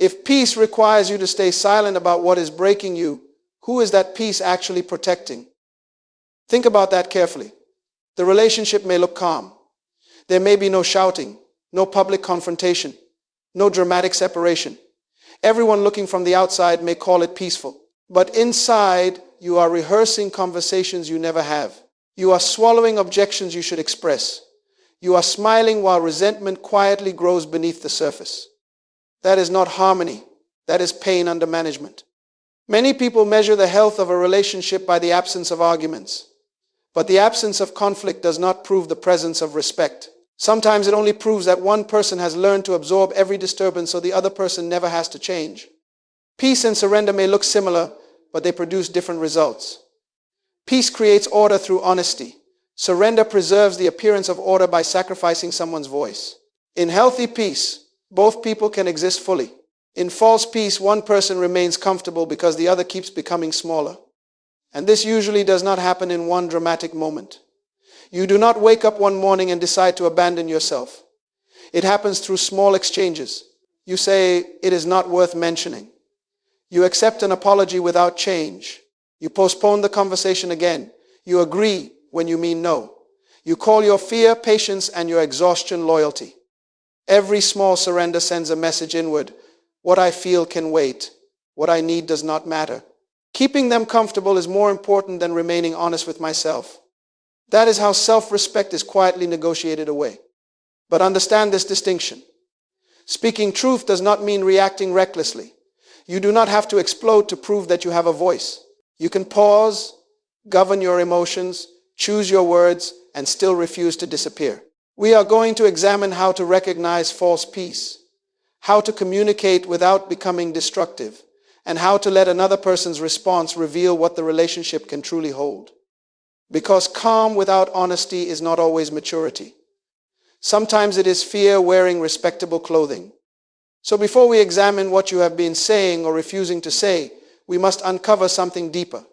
If peace requires you to stay silent about what is breaking you, who is that peace actually protecting? Think about that carefully. The relationship may look calm. There may be no shouting, no public confrontation, no dramatic separation. Everyone looking from the outside may call it peaceful. But inside, you are rehearsing conversations you never have. You are swallowing objections you should express. You are smiling while resentment quietly grows beneath the surface. That is not harmony. That is pain under management. Many people measure the health of a relationship by the absence of arguments. But the absence of conflict does not prove the presence of respect. Sometimes it only proves that one person has learned to absorb every disturbance so the other person never has to change. Peace and surrender may look similar, but they produce different results. Peace creates order through honesty. Surrender preserves the appearance of order by sacrificing someone's voice. In healthy peace, both people can exist fully. In false peace, one person remains comfortable because the other keeps becoming smaller. And this usually does not happen in one dramatic moment. You do not wake up one morning and decide to abandon yourself. It happens through small exchanges. You say, "It is not worth mentioning." You accept an apology without change. You postpone the conversation again. You agree when you mean no. You call your fear patience and your exhaustion loyalty. Every small surrender sends a message inward. What I feel can wait. What I need does not matter. Keeping them comfortable is more important than remaining honest with myself. That is how self-respect is quietly negotiated away. But understand this distinction. Speaking truth does not mean reacting recklessly. You do not have to explode to prove that you have a voice. You can pause, govern your emotions, choose your words, and still refuse to disappear. We are going to examine how to recognize false peace, how to communicate without becoming destructive, and how to let another person's response reveal what the relationship can truly hold. Because calm without honesty is not always maturity. Sometimes it is fear wearing respectable clothing. So before we examine what you have been saying or refusing to say, we must uncover something deeper,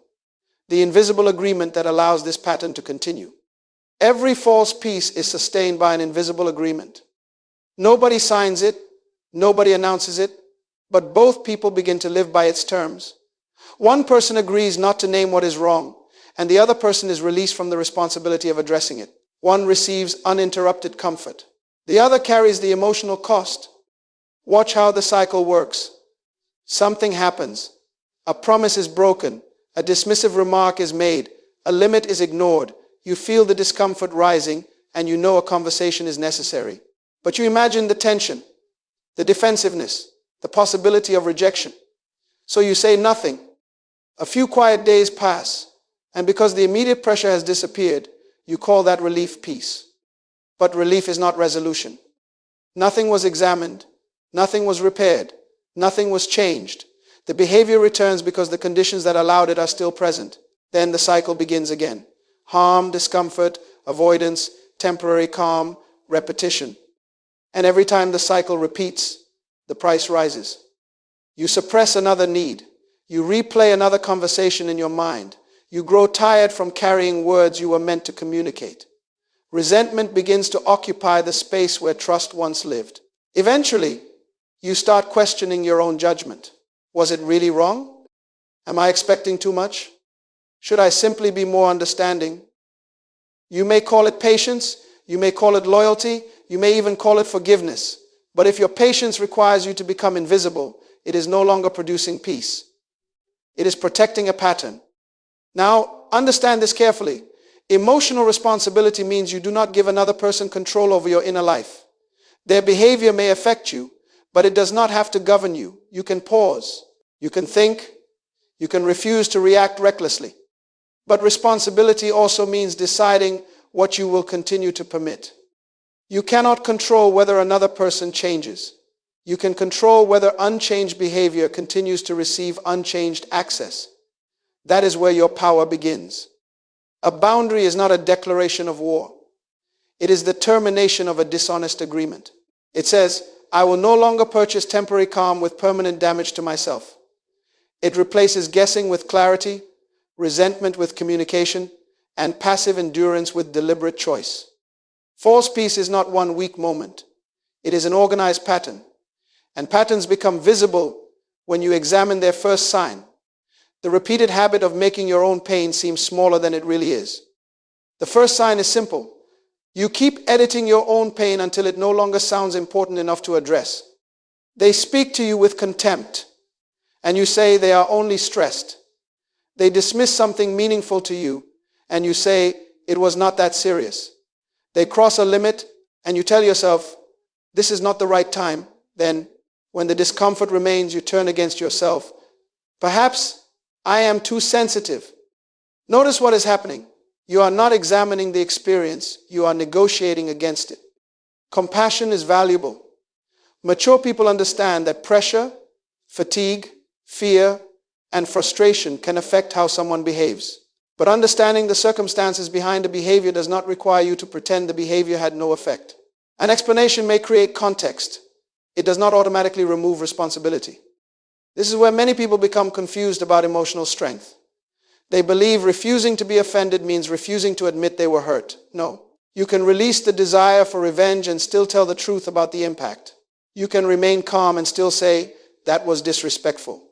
the invisible agreement that allows this pattern to continue. Every false peace is sustained by an invisible agreement. Nobody signs it, nobody announces it, but both people begin to live by its terms. One person agrees not to name what is wrong, and the other person is released from the responsibility of addressing it. One receives uninterrupted comfort. The other carries the emotional cost. Watch how the cycle works. Something happens. A promise is broken. A dismissive remark is made. A limit is ignored. You feel the discomfort rising, and you know a conversation is necessary. But you imagine the tension, the defensiveness, the possibility of rejection. So you say nothing. A few quiet days pass, and because the immediate pressure has disappeared, you call that relief peace. But relief is not resolution. Nothing was examined. Nothing was repaired. Nothing was changed. The behavior returns because the conditions that allowed it are still present. Then the cycle begins again. Harm, discomfort, avoidance, temporary calm, repetition. And every time the cycle repeats, the price rises. You suppress another need. You replay another conversation in your mind. You grow tired from carrying words you were meant to communicate. Resentment begins to occupy the space where trust once lived. Eventually, you start questioning your own judgment. Was it really wrong? Am I expecting too much? Should I simply be more understanding? You may call it patience, you may call it loyalty, you may even call it forgiveness. But if your patience requires you to become invisible, it is no longer producing peace. It is protecting a pattern. Now, understand this carefully. Emotional responsibility means you do not give another person control over your inner life. Their behavior may affect you, but it does not have to govern you. You can pause. You can think. You can refuse to react recklessly. But responsibility also means deciding what you will continue to permit. You cannot control whether another person changes. You can control whether unchanged behavior continues to receive unchanged access. That is where your power begins. A boundary is not a declaration of war. It is the termination of a dishonest agreement. It says, I will no longer purchase temporary calm with permanent damage to myself. It replaces guessing with clarity, resentment with communication, and passive endurance with deliberate choice. False peace is not one weak moment. It is an organized pattern. And patterns become visible when you examine their first sign. The repeated habit of making your own pain seem smaller than it really is. The first sign is simple. You keep editing your own pain until it no longer sounds important enough to address. They speak to you with contempt, and you say they are only stressed. They dismiss something meaningful to you, and you say it was not that serious. They cross a limit, and you tell yourself, this is not the right time. Then, when the discomfort remains, you turn against yourself. Perhaps I am too sensitive. Notice what is happening. You are not examining the experience, you are negotiating against it. Compassion is valuable. Mature people understand that pressure, fatigue, fear, and frustration can affect how someone behaves. But understanding the circumstances behind a behavior does not require you to pretend the behavior had no effect. An explanation may create context. It does not automatically remove responsibility. This is where many people become confused about emotional strength. They believe refusing to be offended means refusing to admit they were hurt. No. You can release the desire for revenge and still tell the truth about the impact. You can remain calm and still say, that was disrespectful.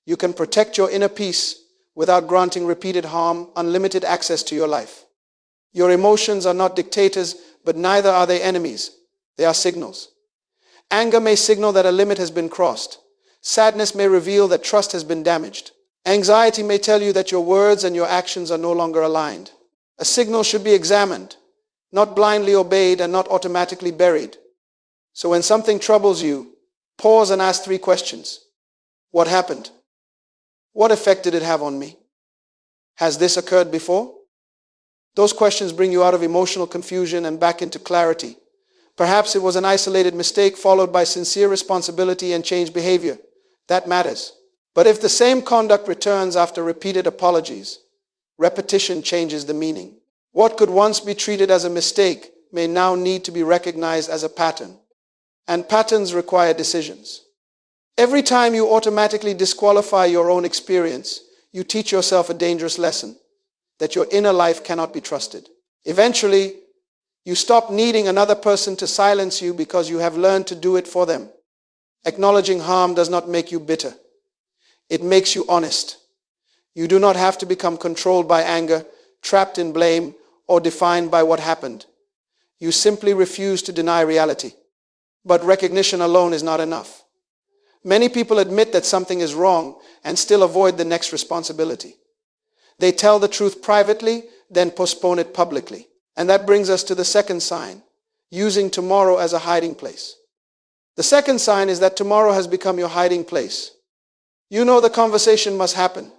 You can protect your inner peace without granting repeated harm, unlimited access to your life. Your emotions are not dictators, but neither are they enemies. They are signals. Anger may signal that a limit has been crossed. Sadness may reveal that trust has been damaged. Anxiety may tell you that your words and your actions are no longer aligned. A signal should be examined, not blindly obeyed and not automatically buried. So when something troubles you, pause and ask 3 questions. What happened? What effect did it have on me? Has this occurred before? Those questions bring you out of emotional confusion and back into clarity. Perhaps it was an isolated mistake followed by sincere responsibility and changed behavior. That matters. But if the same conduct returns after repeated apologies, repetition changes the meaning. What could once be treated as a mistake may now need to be recognized as a pattern. And patterns require decisions. Every time you automatically disqualify your own experience, you teach yourself a dangerous lesson, that your inner life cannot be trusted. Eventually, you stop needing another person to silence you because you have learned to do it for them. Acknowledging harm does not make you bitter. It makes you honest. You do not have to become controlled by anger, trapped in blame, or defined by what happened. You simply refuse to deny reality. But recognition alone is not enough. Many people admit that something is wrong and still avoid the next responsibility. They tell the truth privately, then postpone it publicly. And that brings us to the second sign, using tomorrow as a hiding place. The second sign is that tomorrow has become your hiding place. You know the conversation must happen,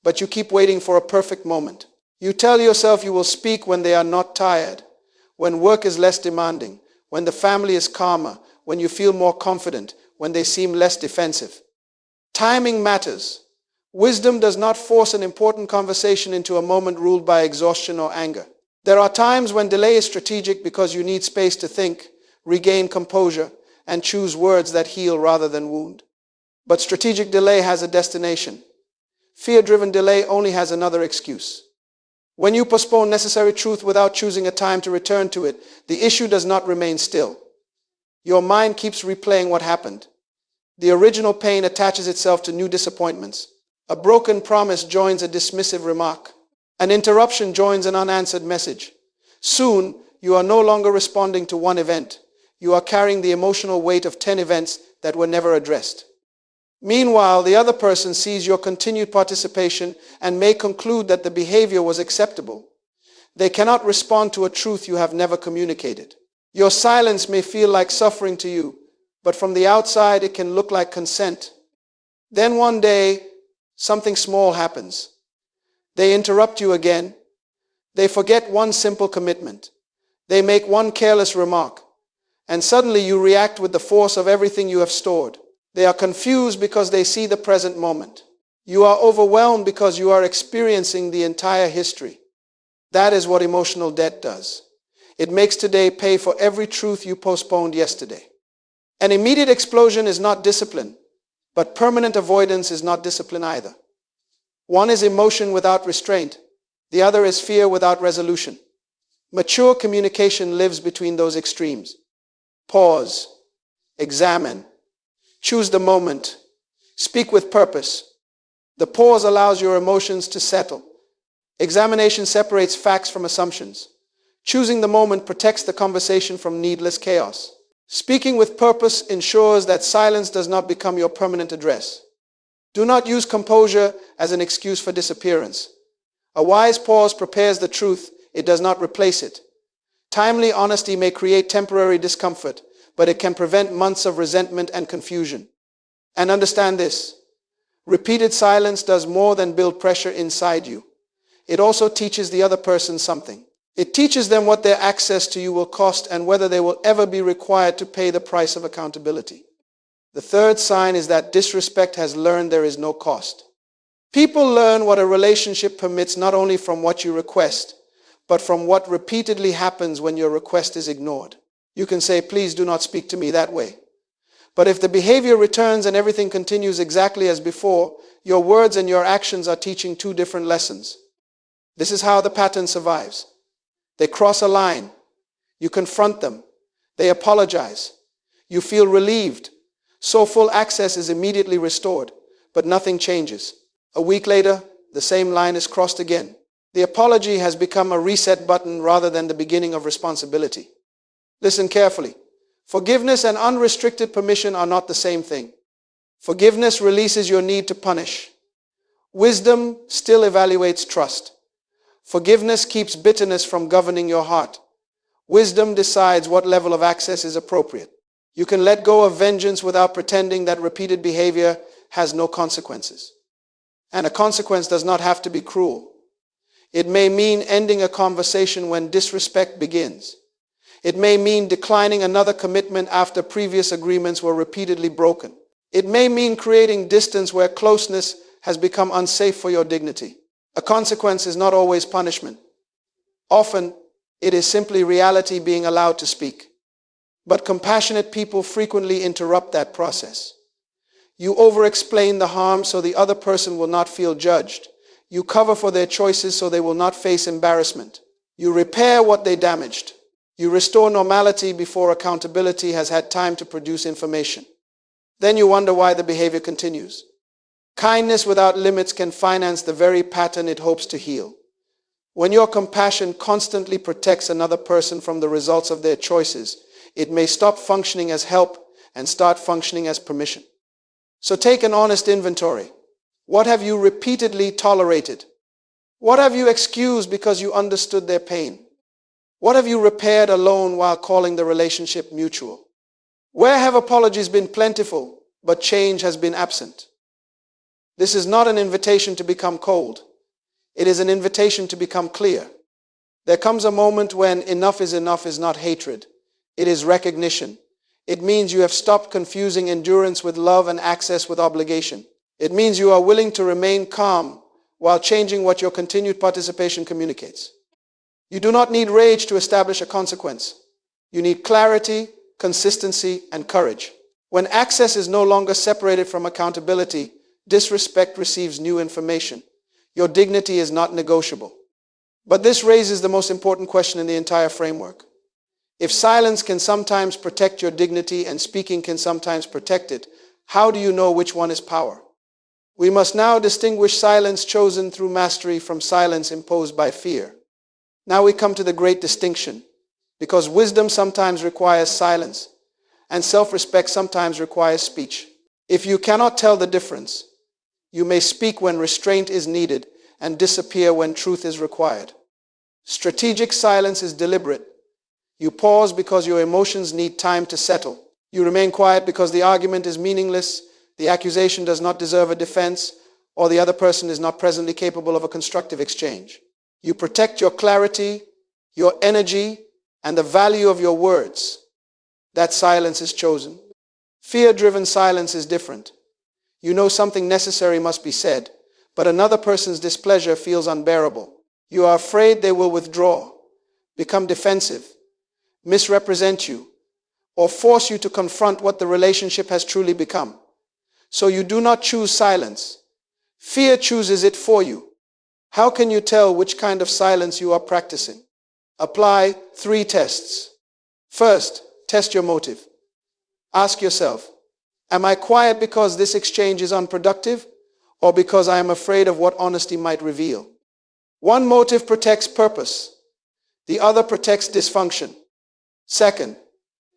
but you keep waiting for a perfect moment. You tell yourself you will speak when they are not tired, when work is less demanding, when the family is calmer, when you feel more confident, when they seem less defensive. Timing matters. Wisdom does not force an important conversation into a moment ruled by exhaustion or anger. There are times when delay is strategic because you need space to think, regain composure, and choose words that heal rather than wound. But strategic delay has a destination. Fear-driven delay only has another excuse. When you postpone necessary truth without choosing a time to return to it, the issue does not remain still. Your mind keeps replaying what happened. The original pain attaches itself to new disappointments. A broken promise joins a dismissive remark. An interruption joins an unanswered message. Soon, you are no longer responding to one event. You are carrying the emotional weight of 10 events that were never addressed. Meanwhile, the other person sees your continued participation and may conclude that the behavior was acceptable. They cannot respond to a truth you have never communicated. Your silence may feel like suffering to you, but from the outside it can look like consent. Then one day, something small happens. They interrupt you again. They forget one simple commitment. They make one careless remark. And suddenly you react with the force of everything you have stored. They are confused because they see the present moment. You are overwhelmed because you are experiencing the entire history. That is what emotional debt does. It makes today pay for every truth you postponed yesterday. An immediate explosion is not discipline, but permanent avoidance is not discipline either. One is emotion without restraint. The other is fear without resolution. Mature communication lives between those extremes. Pause. Examine. Choose the moment. Speak with purpose. The pause allows your emotions to settle. Examination separates facts from assumptions. Choosing the moment protects the conversation from needless chaos. Speaking with purpose ensures that silence does not become your permanent address. Do not use composure as an excuse for disappearance. A wise pause prepares the truth, it does not replace it. Timely honesty may create temporary discomfort, but it can prevent months of resentment and confusion. And understand this: repeated silence does more than build pressure inside you. It also teaches the other person something. It teaches them what their access to you will cost and whether they will ever be required to pay the price of accountability. The third sign is that disrespect has learned there is no cost. People learn what a relationship permits not only from what you request, but from what repeatedly happens when your request is ignored. You can say, "Please do not speak to me that way." But if the behavior returns and everything continues exactly as before, your words and your actions are teaching two different lessons. This is how the pattern survives. They cross a line. You confront them. They apologize. You feel relieved. So full access is immediately restored, but nothing changes. A week later, the same line is crossed again. The apology has become a reset button rather than the beginning of responsibility. Listen carefully. Forgiveness and unrestricted permission are not the same thing. Forgiveness releases your need to punish. Wisdom still evaluates trust. Forgiveness keeps bitterness from governing your heart. Wisdom decides what level of access is appropriate. You can let go of vengeance without pretending that repeated behavior has no consequences. And a consequence does not have to be cruel. It may mean ending a conversation when disrespect begins. It may mean declining another commitment after previous agreements were repeatedly broken. It may mean creating distance where closeness has become unsafe for your dignity. A consequence is not always punishment. Often, it is simply reality being allowed to speak. But compassionate people frequently interrupt that process. You over-explain the harm so the other person will not feel judged. You cover for their choices so they will not face embarrassment. You repair what they damaged. You restore normality before accountability has had time to produce information. Then you wonder why the behavior continues. Kindness without limits can finance the very pattern it hopes to heal. When your compassion constantly protects another person from the results of their choices, it may stop functioning as help and start functioning as permission. So take an honest inventory. What have you repeatedly tolerated? What have you excused because you understood their pain? What have you repaired alone while calling the relationship mutual? Where have apologies been plentiful, but change has been absent? This is not an invitation to become cold. It is an invitation to become clear. There comes a moment when enough is not hatred. It is recognition. It means you have stopped confusing endurance with love and access with obligation. It means you are willing to remain calm while changing what your continued participation communicates. You do not need rage to establish a consequence. You need clarity, consistency, and courage. When access is no longer separated from accountability, disrespect receives new information. Your dignity is not negotiable. But this raises the most important question in the entire framework. If silence can sometimes protect your dignity and speaking can sometimes protect it, how do you know which one is power? We must now distinguish silence chosen through mastery from silence imposed by fear. Now we come to the great distinction, because wisdom sometimes requires silence, and self-respect sometimes requires speech. If you cannot tell the difference, you may speak when restraint is needed and disappear when truth is required. Strategic silence is deliberate. You pause because your emotions need time to settle. You remain quiet because the argument is meaningless, the accusation does not deserve a defense, or the other person is not presently capable of a constructive exchange. You protect your clarity, your energy, and the value of your words. That silence is chosen. Fear-driven silence is different. You know something necessary must be said, but another person's displeasure feels unbearable. You are afraid they will withdraw, become defensive, misrepresent you, or force you to confront what the relationship has truly become. So you do not choose silence. Fear chooses it for you. How can you tell which kind of silence you are practicing? Apply 3 tests. First, test your motive. Ask yourself, Am I quiet because this exchange is unproductive, or because I am afraid of what honesty might reveal? One motive protects purpose. The other protects dysfunction. Second,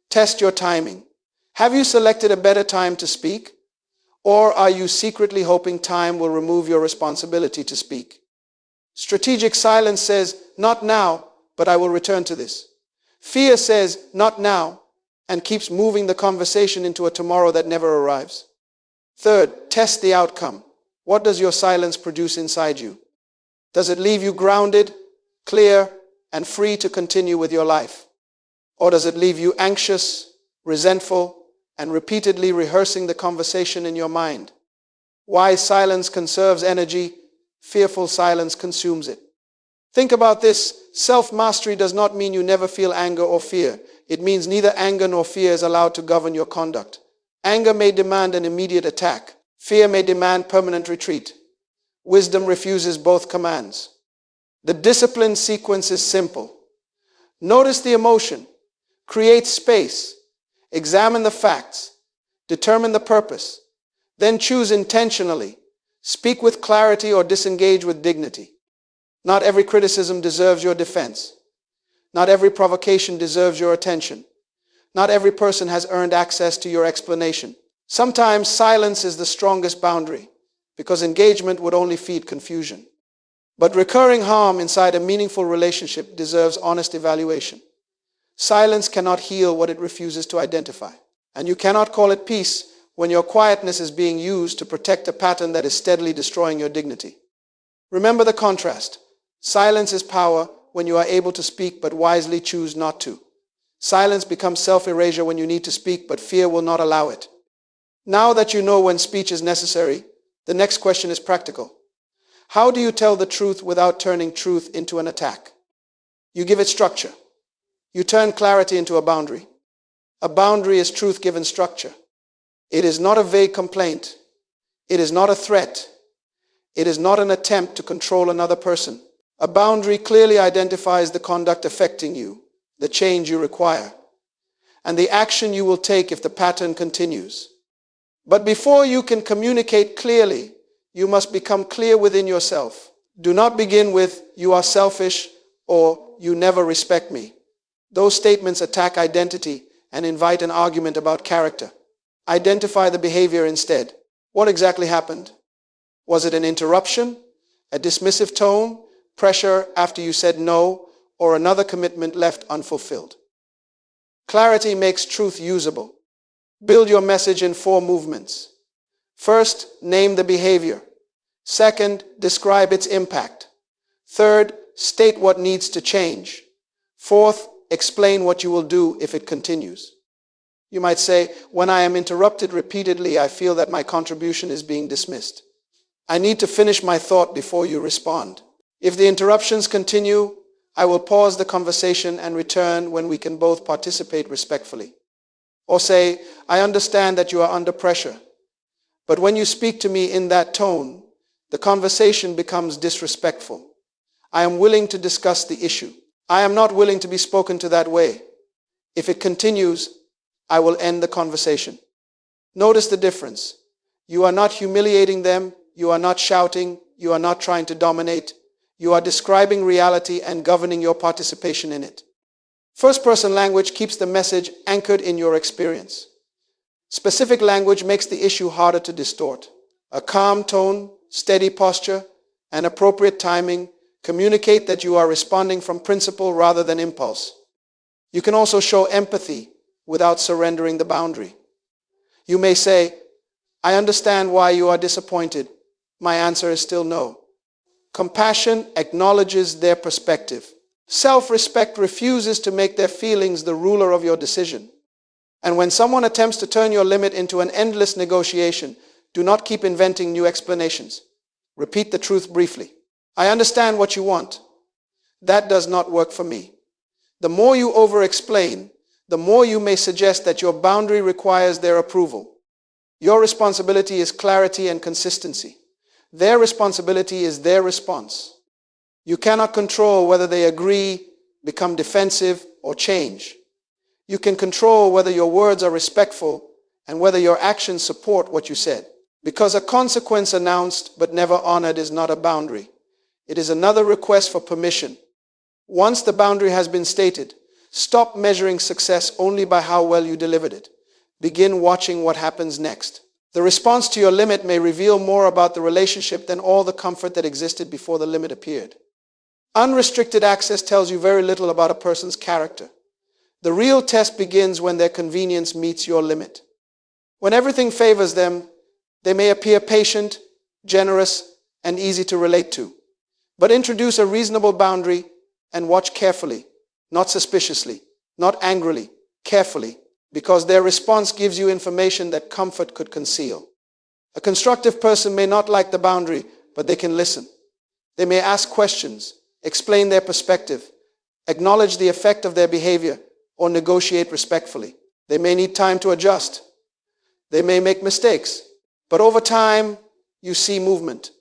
test your timing. Have you selected a better time to speak? Or are you secretly hoping time will remove your responsibility to speak? Strategic silence says, not now, but I will return to this. Fear says, not now, and keeps moving the conversation into a tomorrow that never arrives. Third, test the outcome. What does your silence produce inside you? Does it leave you grounded, clear, and free to continue with your life? Or does it leave you anxious, resentful, and repeatedly rehearsing the conversation in your mind? Wise silence conserves energy, fearful silence consumes it. Think about this. Self-mastery does not mean you never feel anger or fear. It means neither anger nor fear is allowed to govern your conduct. Anger may demand an immediate attack. Fear may demand permanent retreat. Wisdom refuses both commands. The discipline sequence is simple. Notice the emotion. Create space. Examine the facts. Determine the purpose. Then choose intentionally. Speak with clarity or disengage with dignity. Not every criticism deserves your defense. Not every provocation deserves your attention. Not every person has earned access to your explanation. Sometimes silence is the strongest boundary, because engagement would only feed confusion. But recurring harm inside a meaningful relationship deserves honest evaluation. Silence cannot heal what it refuses to identify. And you cannot call it peace when your quietness is being used to protect a pattern that is steadily destroying your dignity. Remember the contrast. Silence is power when you are able to speak but wisely choose not to. Silence becomes self-erasure when you need to speak but fear will not allow it. Now that you know when speech is necessary, the next question is practical. How do you tell the truth without turning truth into an attack? You give it structure. You turn clarity into a boundary. A boundary is truth given structure. It is not a vague complaint. It is not a threat. It is not an attempt to control another person. A boundary clearly identifies the conduct affecting you, the change you require, and the action you will take if the pattern continues. But before you can communicate clearly, you must become clear within yourself. Do not begin with, "You are selfish," or "You never respect me." Those statements attack identity and invite an argument about character. Identify the behavior instead. What exactly happened? Was it an interruption, a dismissive tone, pressure after you said no, or another commitment left unfulfilled? Clarity makes truth usable. Build your message in 4 movements. First, name the behavior. Second, describe its impact. Third, state what needs to change. Fourth, explain what you will do if it continues. You might say, "When I am interrupted repeatedly, I feel that my contribution is being dismissed. I need to finish my thought before you respond. If the interruptions continue, I will pause the conversation and return when we can both participate respectfully." Or say, "I understand that you are under pressure, but when you speak to me in that tone, the conversation becomes disrespectful. I am willing to discuss the issue. I am not willing to be spoken to that way. If it continues, I will end the conversation." Notice the difference. You are not humiliating them. You are not shouting. You are not trying to dominate. You are describing reality and governing your participation in it. First-person language keeps the message anchored in your experience. Specific language makes the issue harder to distort. A calm tone, steady posture, and appropriate timing communicate that you are responding from principle rather than impulse. You can also show empathy without surrendering the boundary. You may say, "I understand why you are disappointed. My answer is still no." Compassion acknowledges their perspective. Self-respect refuses to make their feelings the ruler of your decision. And when someone attempts to turn your limit into an endless negotiation, do not keep inventing new explanations. Repeat the truth briefly. "I understand what you want. That does not work for me." The more you over-explain, the more you may suggest that your boundary requires their approval. Your responsibility is clarity and consistency. Their responsibility is their response. You cannot control whether they agree, become defensive, or change. You can control whether your words are respectful and whether your actions support what you said. Because a consequence announced but never honored is not a boundary. It is another request for permission. Once the boundary has been stated, stop measuring success only by how well you delivered it. Begin watching what happens next. The response to your limit may reveal more about the relationship than all the comfort that existed before the limit appeared. Unrestricted access tells you very little about a person's character. The real test begins when their convenience meets your limit. When everything favors them, they may appear patient, generous, and easy to relate to. But introduce a reasonable boundary and watch carefully, not suspiciously, not angrily, carefully, because their response gives you information that comfort could conceal. A constructive person may not like the boundary, but they can listen. They may ask questions, explain their perspective, acknowledge the effect of their behavior, or negotiate respectfully. They may need time to adjust. They may make mistakes, but over time, you see movement.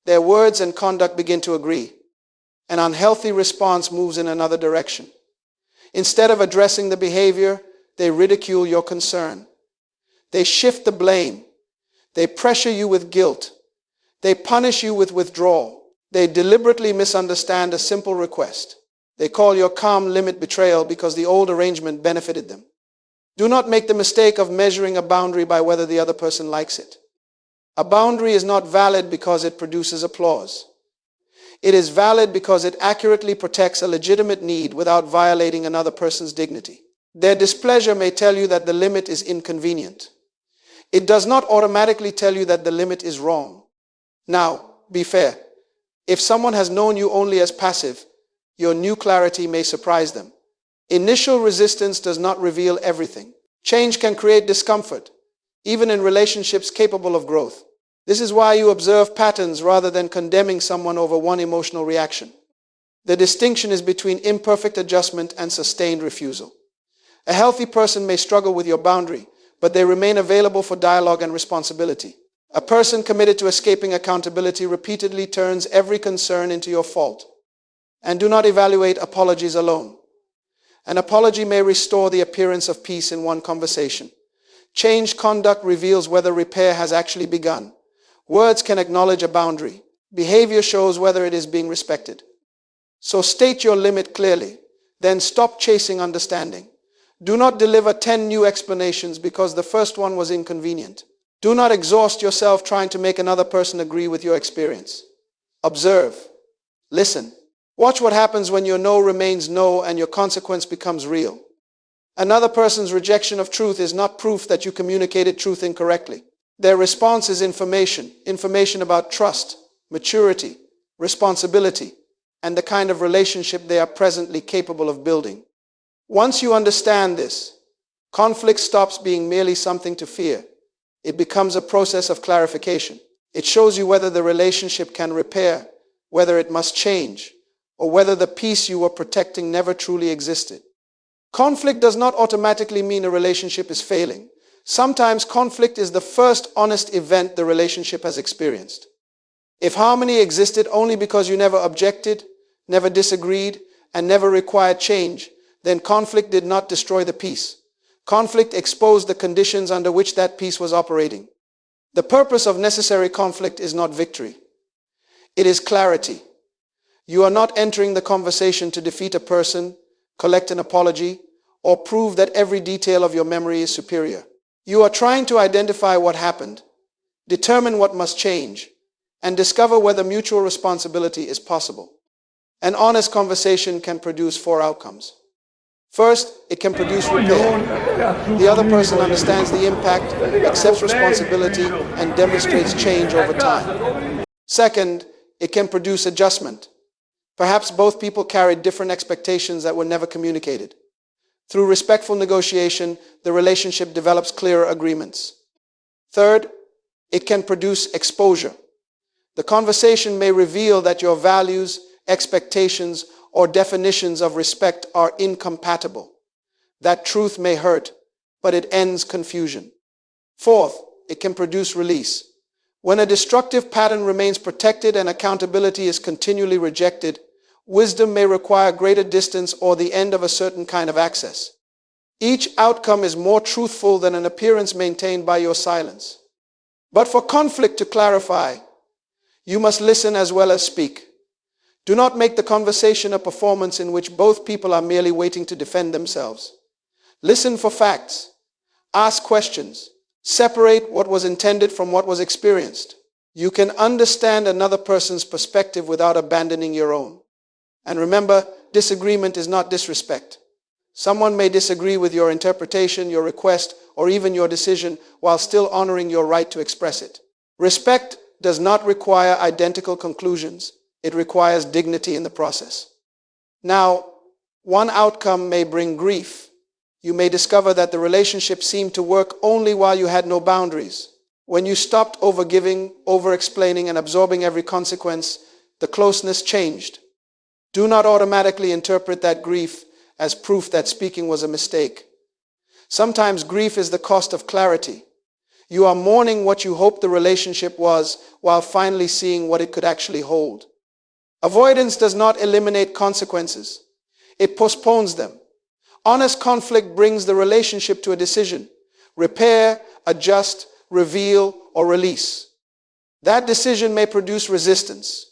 Their words and conduct begin to agree. An unhealthy response moves in another direction. Instead of addressing the behavior, they ridicule your concern. They shift the blame. They pressure you with guilt. They punish you with withdrawal. They deliberately misunderstand a simple request. They call your calm limit betrayal because the old arrangement benefited them. Do not make the mistake of measuring a boundary by whether the other person likes it. A boundary is not valid because it produces applause. It is valid because it accurately protects a legitimate need without violating another person's dignity. Their displeasure may tell you that the limit is inconvenient. It does not automatically tell you that the limit is wrong. Now, be fair. If someone has known you only as passive, your new clarity may surprise them. Initial resistance does not reveal everything. Change can create discomfort, even in relationships capable of growth. This is why you observe patterns rather than condemning someone over one emotional reaction. The distinction is between imperfect adjustment and sustained refusal. A healthy person may struggle with your boundary, but they remain available for dialogue and responsibility. A person committed to escaping accountability repeatedly turns every concern into your fault. And do not evaluate apologies alone. An apology may restore the appearance of peace in one conversation. Changed conduct reveals whether repair has actually begun. Words can acknowledge a boundary. Behavior shows whether it is being respected. So state your limit clearly, then stop chasing understanding. Do not deliver 10 new explanations because the first one was inconvenient. Do not exhaust yourself trying to make another person agree with your experience. Observe. Listen. Watch what happens when your no remains no and your consequence becomes real. Another person's rejection of truth is not proof that you communicated truth incorrectly. Their response is information about trust, maturity, responsibility, and the kind of relationship they are presently capable of building. Once you understand this, conflict stops being merely something to fear. It becomes a process of clarification. It shows you whether the relationship can repair, whether it must change, or whether the peace you were protecting never truly existed. Conflict does not automatically mean a relationship is failing. Sometimes conflict is the first honest event the relationship has experienced. If harmony existed only because you never objected, never disagreed, and never required change, then conflict did not destroy the peace. Conflict exposed the conditions under which that peace was operating. The purpose of necessary conflict is not victory. It is clarity. You are not entering the conversation to defeat a person, collect an apology, or prove that every detail of your memory is superior. You are trying to identify what happened, determine what must change, and discover whether mutual responsibility is possible. An honest conversation can produce 4 outcomes. First, it can produce repair. The other person understands the impact, accepts responsibility, and demonstrates change over time. Second, it can produce adjustment. Perhaps both people carried different expectations that were never communicated. Through respectful negotiation, the relationship develops clearer agreements. Third, it can produce exposure. The conversation may reveal that your values, expectations, or definitions of respect are incompatible. That truth may hurt, but it ends confusion. Fourth, it can produce release. When a destructive pattern remains protected and accountability is continually rejected, wisdom may require greater distance or the end of a certain kind of access. Each outcome is more truthful than an appearance maintained by your silence. But for conflict to clarify, you must listen as well as speak. Do not make the conversation a performance in which both people are merely waiting to defend themselves. Listen for facts. Ask questions. Separate what was intended from what was experienced. You can understand another person's perspective without abandoning your own. And remember, disagreement is not disrespect. Someone may disagree with your interpretation, your request, or even your decision while still honoring your right to express it. Respect does not require identical conclusions. It requires dignity in the process. Now, one outcome may bring grief. You may discover that the relationship seemed to work only while you had no boundaries. When you stopped overgiving, over-explaining, and absorbing every consequence, the closeness changed. Do not automatically interpret that grief as proof that speaking was a mistake. Sometimes grief is the cost of clarity. You are mourning what you hoped the relationship was while finally seeing what it could actually hold. Avoidance does not eliminate consequences. It postpones them. Honest conflict brings the relationship to a decision: repair, adjust, reveal, or release. That decision may produce resistance.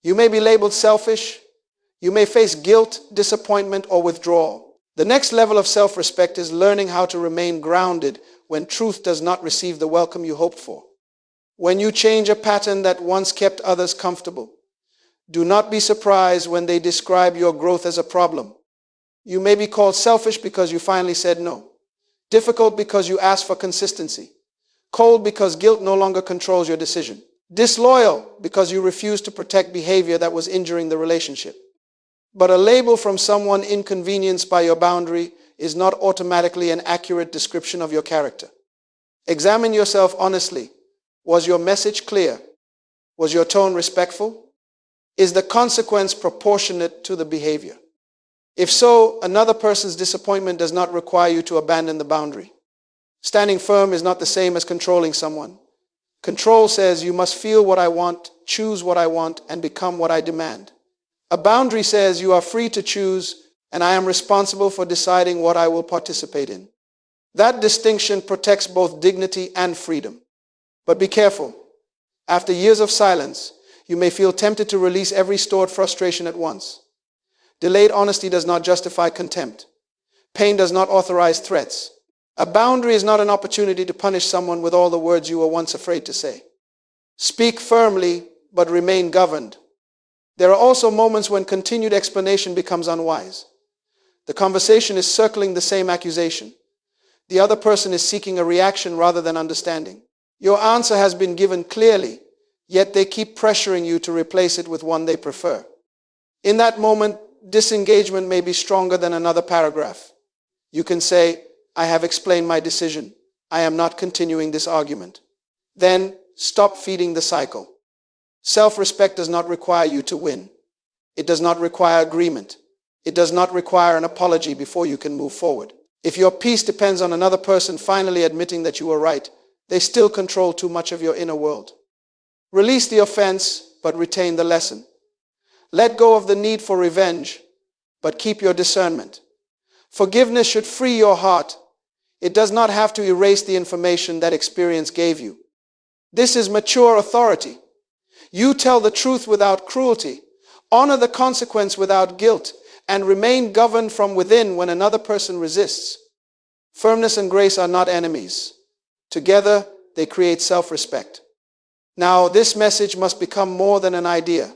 You may be labeled selfish. You may face guilt, disappointment, or withdrawal. The next level of self-respect is learning how to remain grounded when truth does not receive the welcome you hoped for. When you change a pattern that once kept others comfortable, do not be surprised when they describe your growth as a problem. You may be called selfish because you finally said no, difficult because you asked for consistency, cold because guilt no longer controls your decision, disloyal because you refuse to protect behavior that was injuring the relationship. But a label from someone inconvenienced by your boundary is not automatically an accurate description of your character. Examine yourself honestly. Was your message clear? Was your tone respectful? Is the consequence proportionate to the behavior? If so, another person's disappointment does not require you to abandon the boundary. Standing firm is not the same as controlling someone. Control says you must feel what I want, choose what I want, and become what I demand. A boundary says you are free to choose, and I am responsible for deciding what I will participate in. That distinction protects both dignity and freedom. But be careful. After years of silence, you may feel tempted to release every stored frustration at once. Delayed honesty does not justify contempt. Pain does not authorize threats. A boundary is not an opportunity to punish someone with all the words you were once afraid to say. Speak firmly, but remain governed. There are also moments when continued explanation becomes unwise. The conversation is circling the same accusation. The other person is seeking a reaction rather than understanding. Your answer has been given clearly, yet they keep pressuring you to replace it with one they prefer. In that moment, disengagement may be stronger than another paragraph. You can say, I have explained my decision. I am not continuing this argument. Then stop feeding the cycle. Self-respect does not require you to win. It does not require agreement. It does not require an apology before you can move forward. If your peace depends on another person finally admitting that you were right, they still control too much of your inner world. Release the offense, but retain the lesson. Let go of the need for revenge, but keep your discernment. Forgiveness should free your heart. It does not have to erase the information that experience gave you. This is mature authority. You tell the truth without cruelty, honor the consequence without guilt, and remain governed from within when another person resists. Firmness and grace are not enemies. Together, they create self-respect. Now, this message must become more than an idea.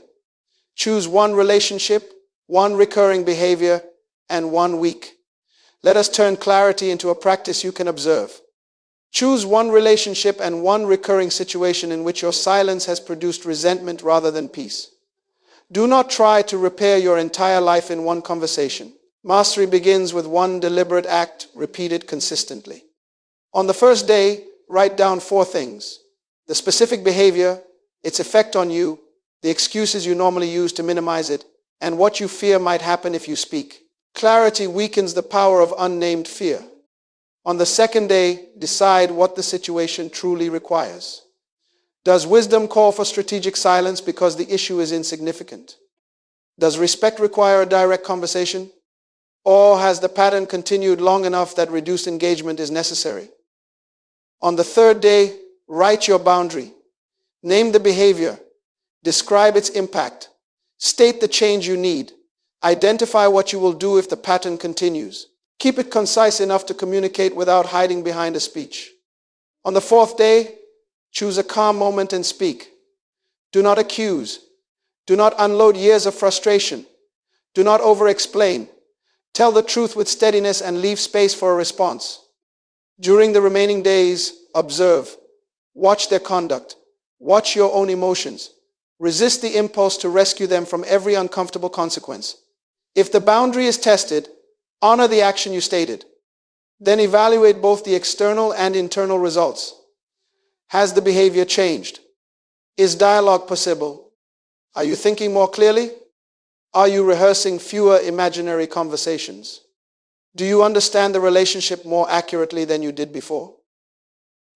Choose one relationship, one recurring behavior, and one week. Let us turn clarity into a practice you can observe. Choose one relationship and one recurring situation in which your silence has produced resentment rather than peace. Do not try to repair your entire life in one conversation. Mastery begins with one deliberate act repeated consistently. On the first day, write down 4 things: the specific behavior, its effect on you, the excuses you normally use to minimize it, and what you fear might happen if you speak. Clarity weakens the power of unnamed fear. On the second day, decide what the situation truly requires. Does wisdom call for strategic silence because the issue is insignificant? Does respect require a direct conversation? Or has the pattern continued long enough that reduced engagement is necessary? On the third day, write your boundary. Name the behavior. Describe its impact. State the change you need. Identify what you will do if the pattern continues. Keep it concise enough to communicate without hiding behind a speech. On the fourth day, choose a calm moment and speak. Do not accuse. Do not unload years of frustration. Do not over-explain. Tell the truth with steadiness and leave space for a response. During the remaining days, observe. Watch their conduct. Watch your own emotions. Resist the impulse to rescue them from every uncomfortable consequence. If the boundary is tested, honor the action you stated. Then evaluate both the external and internal results. Has the behavior changed? Is dialogue possible? Are you thinking more clearly? Are you rehearsing fewer imaginary conversations? Do you understand the relationship more accurately than you did before?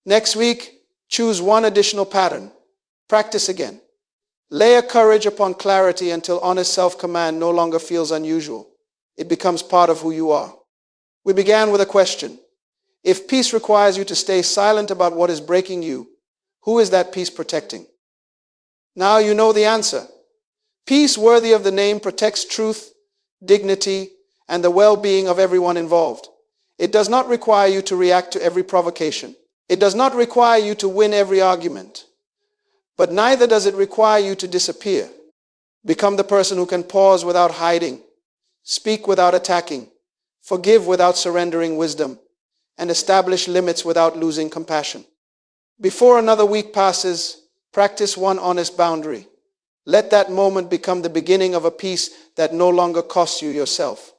Next week, choose one additional pattern. Practice again. Layer courage upon clarity until honest self-command no longer feels unusual. It becomes part of who you are. We began with a question. If peace requires you to stay silent about what is breaking you, who is that peace protecting? Now you know the answer. Peace worthy of the name protects truth, dignity, and the well-being of everyone involved. It does not require you to react to every provocation. It does not require you to win every argument. But neither does it require you to disappear. Become the person who can pause without hiding, speak without attacking, forgive without surrendering wisdom, and establish limits without losing compassion. Before another week passes, practice one honest boundary. Let that moment become the beginning of a peace that no longer costs you yourself.